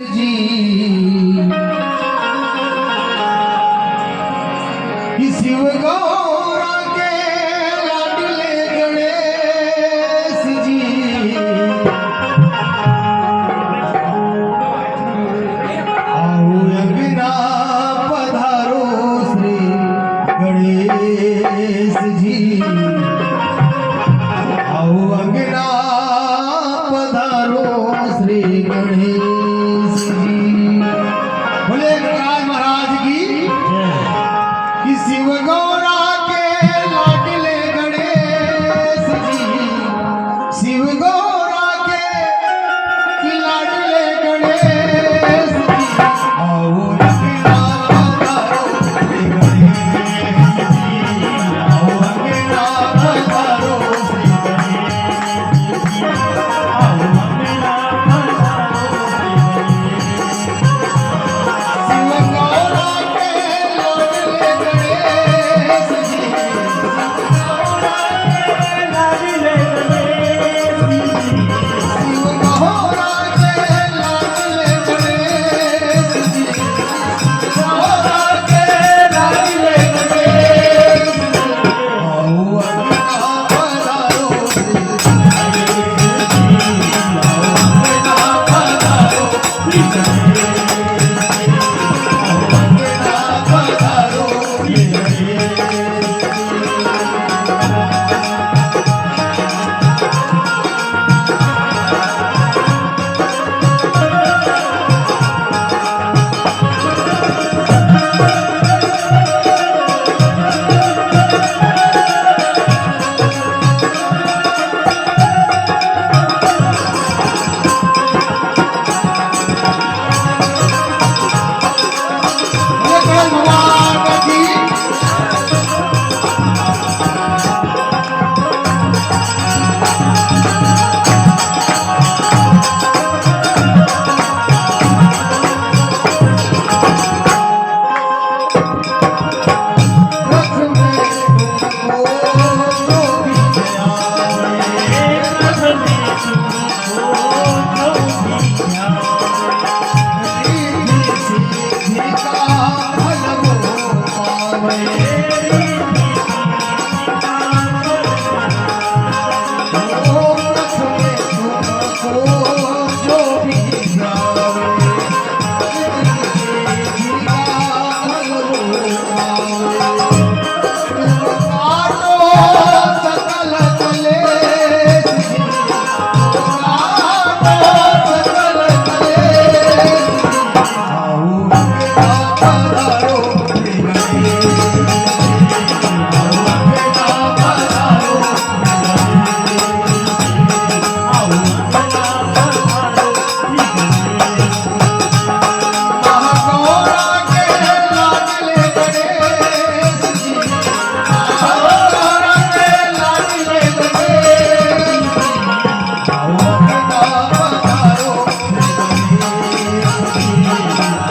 जी शिव गौरा के लाडले गणेश जी आओ अंगना पधारो श्री गणेश जी आओ अंगना पधारो श्री गणेश जी। बोले गणराज महाराज की कि शिव गौरा के लाडले गणेश जी शिव गौरा के कि लाडले गणेश जी आओ अंगना पधारो श्री गणेश जी आओ अंगना पधारो श्री गणेश जी आओ अंगना पधारो शिव गौरा के लाडले गणेश जी शिव गौरा के लाडले गणेश जी गौरा के लाडले गणेश जी आओ अंगना पधारो श्री गणेश जी आओ अंगना पधारो श्री गणेश जी आओ अंगना पधारो श्री गणेश जी। भगवान की रथ में तुमको जो भी रिद्धि सिद्धि का फल वो पावे ओ रथ में तुमको जो भी जावे रिद्धि सिद्धि का फल वो पावे काटो सकल कलेश जी काटो सकल कलेश जी आओ अंगना पधारो श्री गणेश जी आओ अंगना पधारो श्री गणेश जी आओ अंगना पधारो श्री गणेश जी। महागौरा के लाडले गणेश जी महागौरा के लाडले गणेश जी आओ अंगना पधारो श्री गणेश जी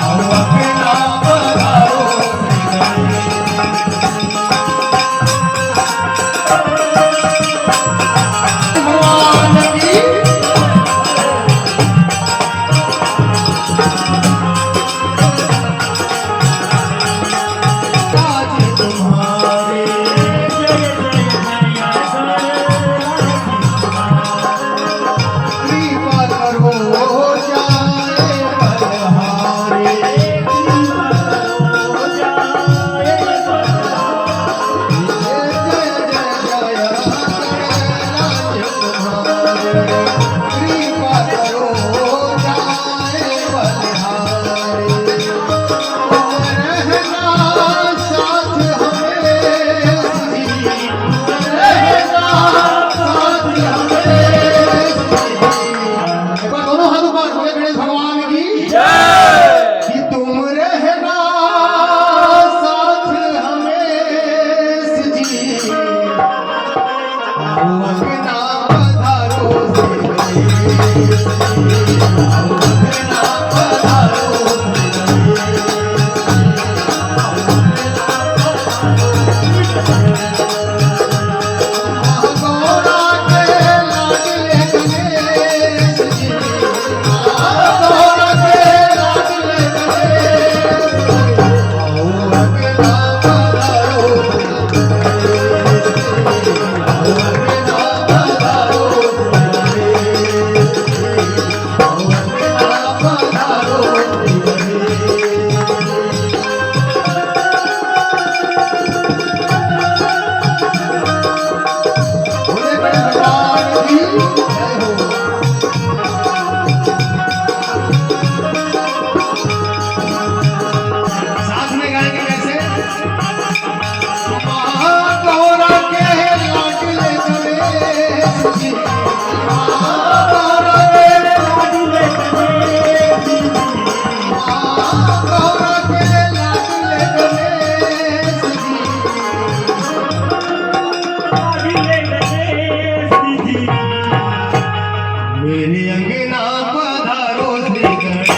आओ अंगना पधारो श्री गणेश जी। भगवान की आज तुम्हारे कृपा करो जाए बलहारे जय जय जय गणराज तुम्हारे कृपा करो जाए बलहारे रहना साथ हमें रहना साथ हमें। एक बार दोनों हाथ ऊपर बोले गणेश भगवान की कि तुम रहना साथ हमें जी आओ अंगना पधारो श्री गणेश जी आओ अंगना पधारो श्री गणेश महागौरा के लाडले गणेश जी महागौरा के पधारो श्री गणेश। बोले गणेश भगवान की जय हो। साथ में गाएंगे कैसे? गौरा के लाडले गणेश जी, गौरा के लाडले गणेश जी, गौरा के लाडले गणेश जी, मेरे अंगना पधारो श्री गणेश।